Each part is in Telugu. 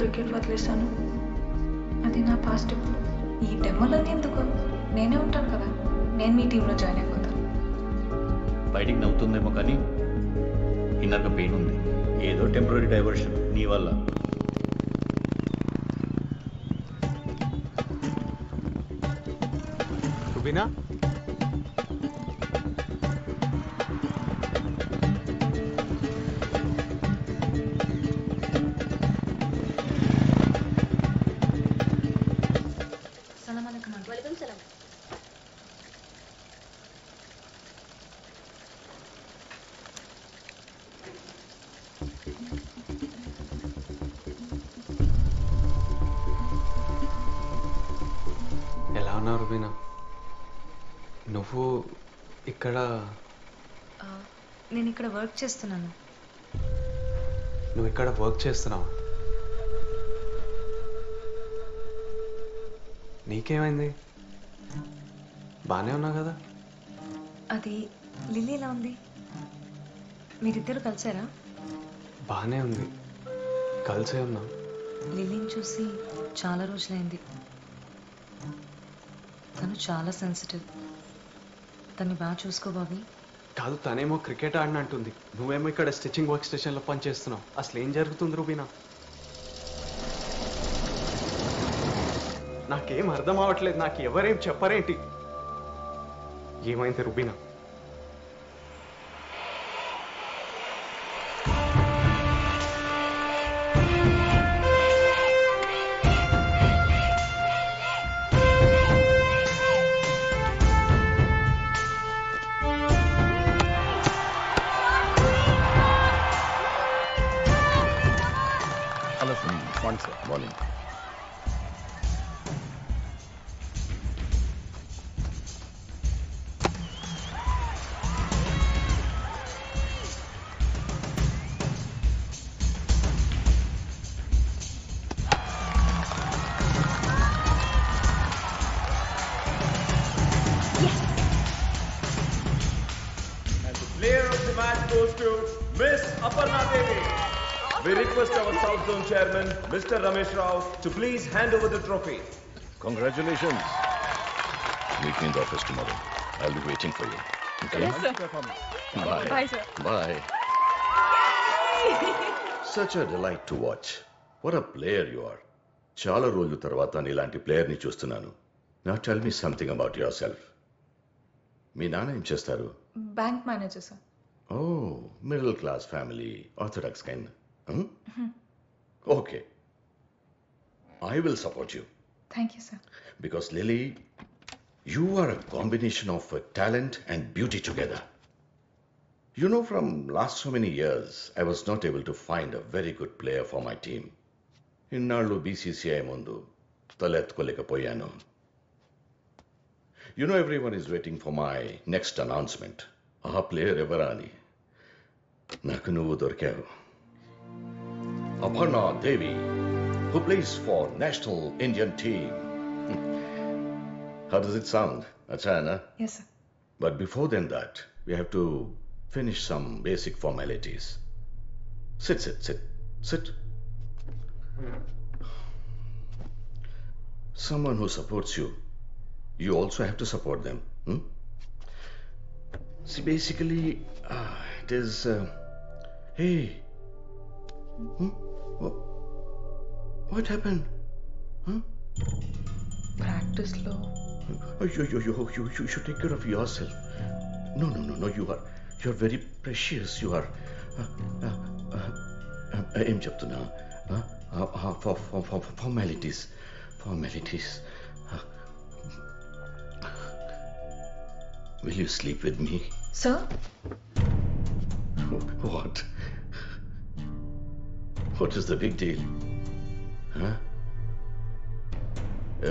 క్రికెట్ వదిలేశాను. అది నా పాస్ట్. ఈ డెమోలన్నీ ఎందుకు? నేనే ఉంటాను కదా. నేను మీ టీంలో జాయిన్ అయిపోతాను. బయటికి నవ్వుతుందేమో కానీ ఇన్నర్గా పెయిన్ ఉంది. ఏదో టెంపరీ డైవర్షన్ నీ వల్ల. రుబీనా, ఎలా ఉన్నావు రుబీనా? నువ్వు ఇక్కడ? నేను ఇక్కడ వర్క్ చేస్తున్నాను. నువ్వు ఇక్కడ వర్క్ చేస్తున్నావు? నీకేమైంది? బాగానే ఉన్నావు కదా? అది లిల్లీ ఎలా ఉంది? మీరిద్దరు కలిసారా? బాగానే ఉంది, కలిసే ఉన్నాం. లిల్లీని చూసి చాలా రోజులైంది. తను చాలా సెన్సిటివ్. తన్ని బాగా చూసుకో బాబీ. కాదు, తనేమో క్రికెట్ ఆడినంటుంది, నువ్వేమో ఇక్కడ స్టిచ్చింగ్ వర్క్ స్టేషన్లో పనిచేస్తున్నావు. అసలు ఏం జరుగుతుంది రుబీనా? నాకేం అర్థం అవ్వట్లేదు. నాకు ఎవరేం చెప్పరేంటి? ఏమైంది Rubina? Morning sir. Morning. Player of the match goes to Miss Aparna Devi. We request our South Zone Chairman, Mr. Ramesh Rao, to please hand over the trophy. Congratulations. Meet me in the office tomorrow. I'll be waiting for you. Okay? Yes, sir. Bye. Bye, sir. Bye. Such a delight to watch. What a player you are. చాలా రోజుల తర్వాత నీలాంటి ప్లేయర్ని చూస్తున్నాను. Now tell me something about yourself. మీ నాన్న ఏం చేస్తారు? Bank manager sir. Oh, middle class family, orthodox kind. Okay. I will support you. Thank you sir. Because Lily, you are a combination of talent and beauty together. You know, from last so many years, I was not able to find a very good player for my team. Innallu BCCI mundu taletkolekapoyanu. You know, everyone is waiting for my next announcement. Aa player evara ani. Naku nuvu dorkavu. Aparna Devi, who plays for National Indian team. How does it sound? Achana? Yes, sir. But before than that, we have to finish some basic formalities. Sit. Someone who supports you, you also have to support them. See, basically, it is... hey. What happened? ప్రాక్టీస్లో You should take care of yourself. No, you're very precious. You are... ఏం చెప్తున్నా? Formalities. Will you sleep with me? Sir. What? What is the big deal? Huh?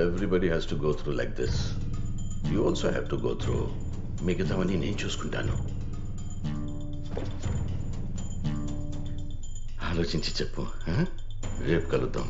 Everybody has to go through like this. You also have to go through. మిగతావన్నీ నేను చూసుకుంటాను. ఆలోచించి చెప్పు. రేపు కలుద్దాం.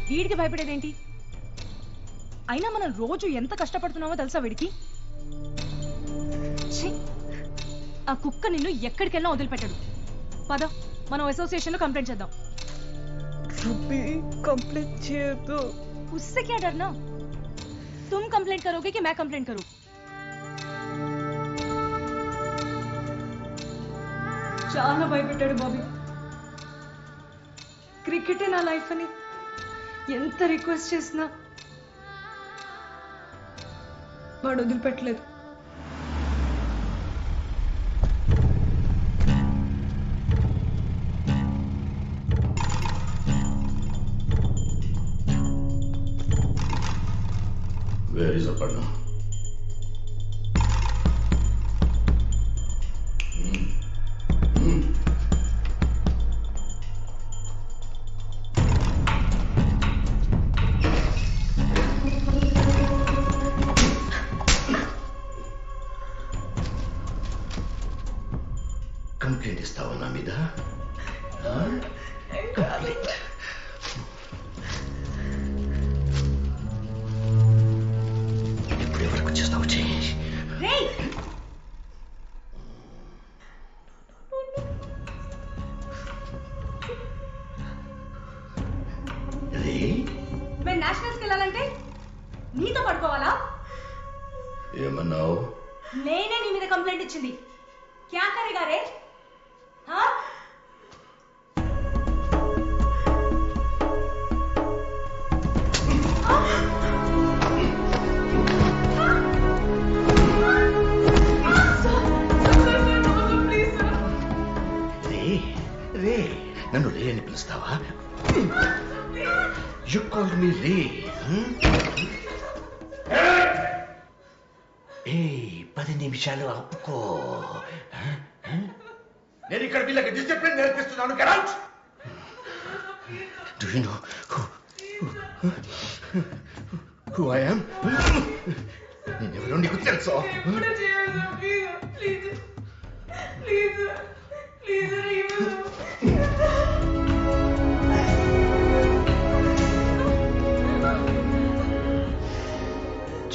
వీడికి భయపడేదేంటి? అయినా మనం రోజు ఎంత కష్టపడుతున్నామో తెలుసా వీడికి? ఆ కుక్క నిన్ను ఎక్కడికెళ్ళినా వదిలిపెట్టడు. పద, మనం అసోసియేషన్ లో కంప్లైంట్ చేద్దాం. कंप्लेंट చేయొద్దు. उससे क्या डरना? तुम कंप्लेंट करोगे कि मैं कंप्लेंट करूं? చాలా భయపెట్టాడు బాబీ. క్రికెటే నా లైఫ్ అని ఎంత రిక్వెస్ట్ చేసినా వాడు వదిలిపెట్టలేదు. Where is Aparna? కంప్లైంట్ ఇస్తావా నా మీద? కంప్లైంట్. ఇప్పుడు ఎవరికి వచ్చేస్తావు? मैं నేషనల్స్ కి వెళ్ళాలంటే నీతో పడుకోవాలా? ఏమన్నావు? నేనే నీ మీద కంప్లైంట్ ఇచ్చింది. क्या करेगा रे? हाँ? రే, నన్ను రే అని పిలుస్తావా? యు కాల్డ్ మీ రే. ఏ 10 నిమిషాలు ఆపుకో. నేను ఇక్కడ వీళ్ళకి డిసిప్లిన్ నేర్పిస్తున్నాను. Get out. Do you know who I am? నేనెవరో నీకు తెలుసా?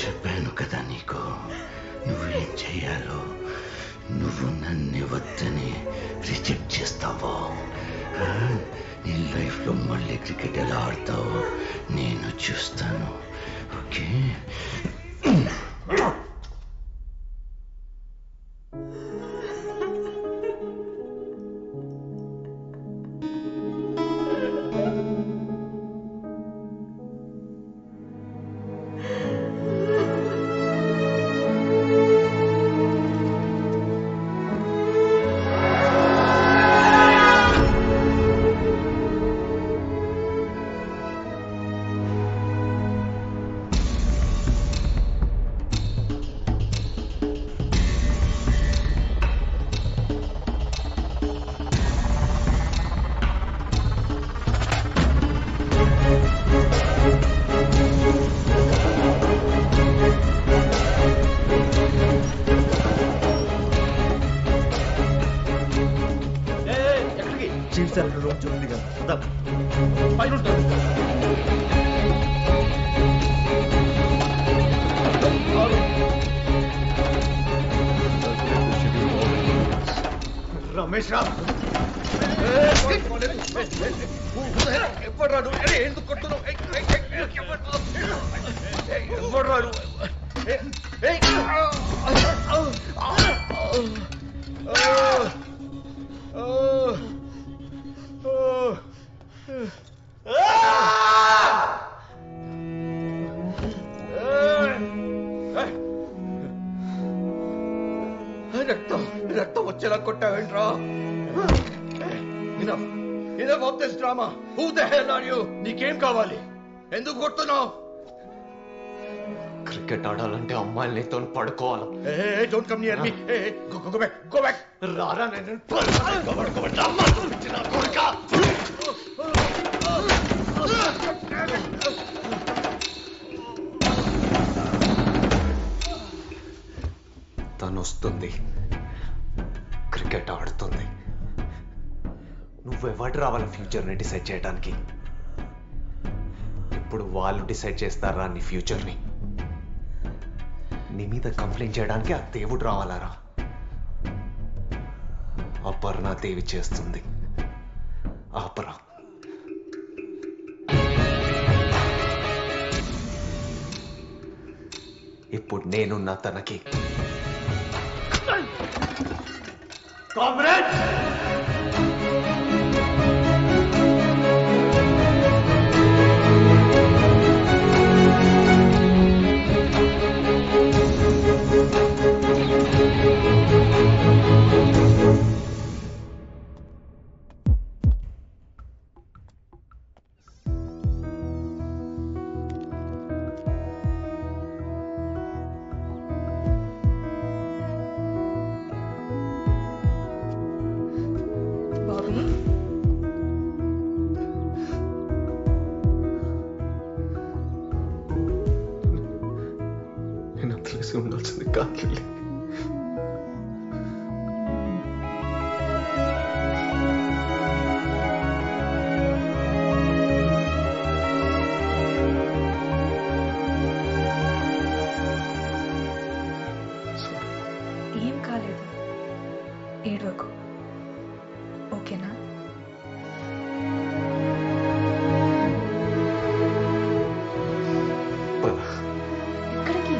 చెప్పాను కదా నీకు, నువ్వేం చెయ్యాలో. నువ్వు నన్ను వద్దని రిజెక్ట్ చేస్తావో, నీ లైఫ్లో మళ్ళీ క్రికెట్ ఎలా ఆడతావో నేను చూస్తాను. ఓకే? రమేష్ రావు ఎవ్వరాడు? ఎందుకు కొట్టున్నావు? ఎవ్వరాడు? రక్తం రక్తం వచ్చేలా కొట్టావేంట్రా? Enough of this drama. Who the hell are you? నీకేం కావాలి? ఎందుకు కొడుతున్నావు? క్రికెట్ ఆడాలంటే అమ్మాయిలతో పడుకోవాలి. Don't come near me. Go back. Go back. రారా నేను పడుకోబెట్టి అమ్మాయి చూపించిన కొడుక. తను వస్తుంది, క్రికెట్ ఆడుతుంది. నువ్వెవడు రావాలి ఫ్యూచర్ని డిసైడ్ చేయడానికి? ఇప్పుడు వాళ్ళు డిసైడ్ చేస్తారా నీ ఫ్యూచర్ని? నీ మీద కంప్లైంట్ చేయడానికి ఆ దేవుడు రావాలారా? అపర్ణాదేవి చేస్తుంది. ఆపరా. ఇప్పుడు నేనున్న తనకి కామ్రేడ్ బాబీ నేను తెలిసి ఉండాల్సింది కాదు. ఏం కాలేదు, ఏడవకు, ఓకేనా? ఎక్కడికి?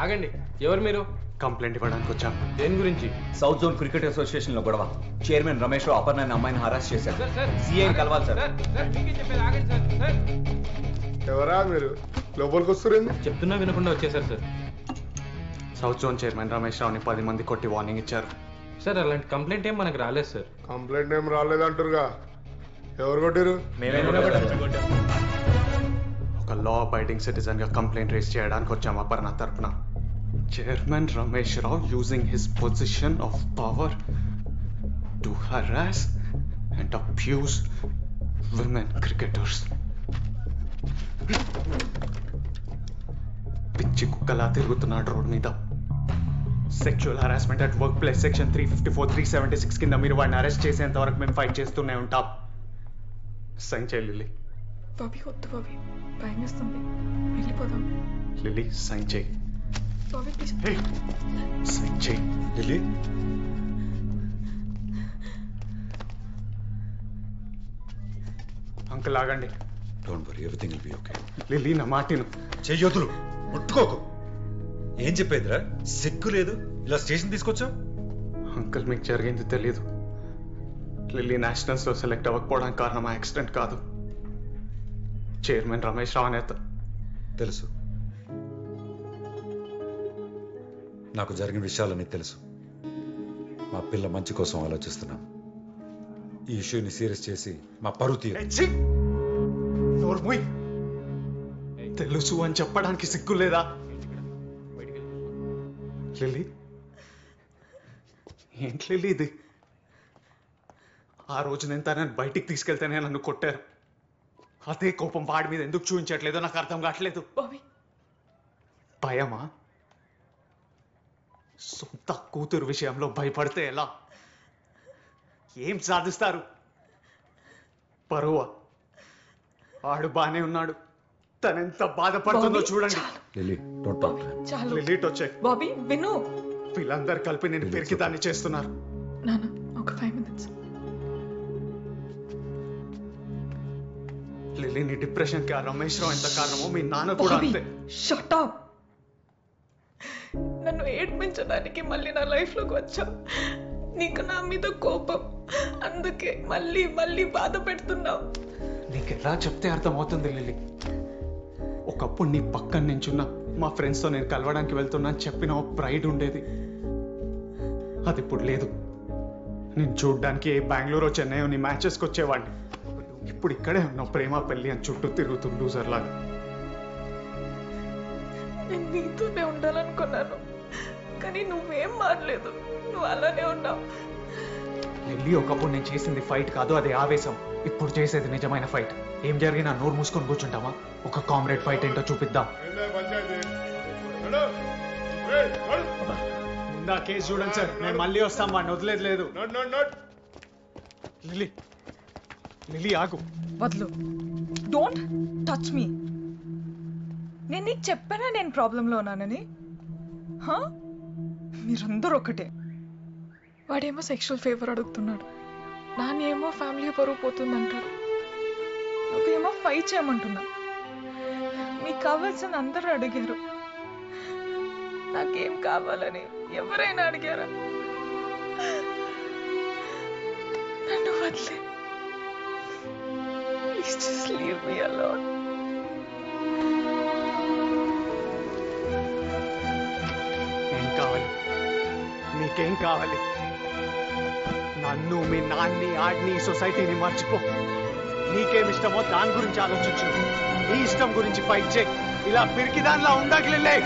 ఆగండి, ఎవరు మీరు? కంప్లైంట్ ఇవ్వడానికి వచ్చాం. దేని గురించి? సౌత్ జోన్ క్రికెట్ అసోసియేషన్ లో గొడవ. చైర్మన్ రమేష్ రావు అపర్ణ అనే అమ్మాయిని హరాస్ చేశారు. సీఐని కలవాలి సార్. ఎవరా మీరు? లోపలికి వస్తురేంది? చెప్తున్నా వినకుండా వచ్చేసారు sir. South zone chairman Ramesh రావుని 10 మంది కొట్టి వార్నింగ్ ఇచ్చారు. సార్ అలాంటి కంప్లైంట్ ఏం మనకు రాలేదు సార్. కంప్లైంట్ ఏం రాలేదంటారుగా. ఎవరు కొట్టారు? ఒక లా అబైడింగ్ సిటిజన్ గా కంప్లైంట్ రేస్ చేయడానికి వచ్చాం అపర్ణ తరపున. Chairman Ramesh Rao using his position of power to harass and abuse women cricketers. పిచ్చి కుక్కలా తిరుగుతున్నాడు రోడ్ మీద. Sexual harassment at work place section 354, 376 కింద మీరు వాడిని అరెస్ట్ చేసేంత వరకు మేము ఫైట్ చేస్తూనే ఉంటాం. సైన్ చేయి లిల్లీ. బాబీ వద్దు బాబీ, భయం వేస్తుంది, వెళ్ళిపోదాం. లిల్లీ సైన్ చేయి. బాబీ ప్లీజ్. సైన్ చేయి లిల్లీ. అంకుల్ ఆగండి. Don't worry, everything will be okay. Lily నా మాటిను. చెయ్యొద్దులు, ముట్టుకోకు. ఏం చెప్పేదిరా? సిగ్గు లేదు, ఇలా స్టేషన్ తీసుకొచ్చావు? అంకుల్ మీకు జరిగింది తెలీదు. లిల్లీ నేషనల్స్ లో సెలెక్ట్ అవ్వకపోవడానికి కారణం యాక్సిడెంట్ కాదు, చైర్మన్ రమేష్ రావు నేత. తెలుసు, నాకు జరిగిన విషయాలన్నీ తెలుసు. మా పిల్ల మంచి కోసం ఆలోచిస్తున్నాం. ఈ ఇష్యూని సీరియస్ చేసి మా పరువు తీరు. తెలుసు అని చెప్పడానికి సిగ్గు లేదా? లిల్లీ, ఏంటి లిల్లీ ఇది? ఆ రోజు నేను తనని బయటికి తీసుకెళ్తేనే నన్ను కొట్టారు. అదే కోపం వాడి మీద ఎందుకు చూపించట్లేదో నాకు అర్థం కావట్లేదు. బాబీ భయమా? సొంత కూతురు విషయంలో భయపడితే ఎలా? ఏం సాధిస్తారు? పరువా? ఆడు బానే ఉన్నాడు, తనెంత బాధపడుతుందో చూడండి. Lily, don't talk. చాలు. లిల్లీ వచ్చాయి. బాబీ విను. వీళ్ళందరూ కలిపి నేను పెరిగి దాన్ని చేస్తున్నారు. నాన్న ఒక 5 minutes. లిల్లీని డిప్రెషన్ కి ఆ రమేష్ రావు ఎంత కారణమో మీ నాన్న కూడా అంతే. Shut up. నన్ను ఏడ్పించడానికి మళ్ళీ నా లైఫ్ లోకి వచ్చావు. నీకు నా మీద కోపం, అందుకే మళ్ళీ మళ్ళీ బాధ పెడుతున్నావు. నీకు ఎలా చెప్తే అర్థమవుతుంది లిల్లీ? ఒకప్పుడు నీ పక్కన నించున్నా మా ఫ్రెండ్స్తో నేను కలవడానికి వెళ్తున్నా అని చెప్పిన ఓ ప్రైడ్ ఉండేది. అది ఇప్పుడు లేదు. నేను చూడ్డానికి బెంగళూరు చెన్నై నీ మ్యాచెస్కి వచ్చేవాడిని. ఇప్పుడు ఇక్కడే ఉన్నావు ప్రేమ పెళ్లి అని చుట్టూ తిరుగుతూ లూజర్ లాగా. నేను నీతోనే ఉండాలనుకున్నాను, కానీ నువ్వేం మారలేదు, నువ్వు అలానే ఉన్నావు. లిల్లీ, ఒకప్పుడు నేను చేసింది ఫైట్ కాదు, అది ఆవేశం. ఇప్పుడు చేసేది నిజమైన ఫైట్. ఏం జరిగినా నోరు మూసుకొని కూర్చుంటామా? ఒక కామ్రేడ్ ఫైట్ ఏంటో చూపిద్దాం. ముందు ఆ కేసు చూడండి సార్, మేము మళ్ళీ వస్తాం, వాడిని వదిలేదు లేదు. లిలీ, లిలీ ఆగు. వద్దు, డోంట్ టచ్ మీ. నేను నీకు చెప్పానా నేను ప్రాబ్లంలో ఉన్నానని? మీరందరూ ఒకటే. వాడేమో సెక్షువల్ ఫేవర్ అడుగుతున్నాడు, నాన్నేమో ఫ్యామిలీ పరువు పోతుందంటారు, నువ్వేమో ఫైట్ చేయమంటున్నా. మీకు కావాల్సిన అందరూ అడిగారు, నాకేం కావాలని ఎవరైనా అడిగారా? నన్ను వదిలే. Please just leave me alone. ఏం కావాలి? నీకేం కావాలి? నన్ను, మీ నాన్ని, ఆడిని, సొసైటీని మర్చిపో. నీకేమిష్టమో దాని గురించి ఆలోచించు. నీ ఇష్టం గురించి ఫైట్ చేయి. ఇలా పిరికి దానిలా ఉండగలే.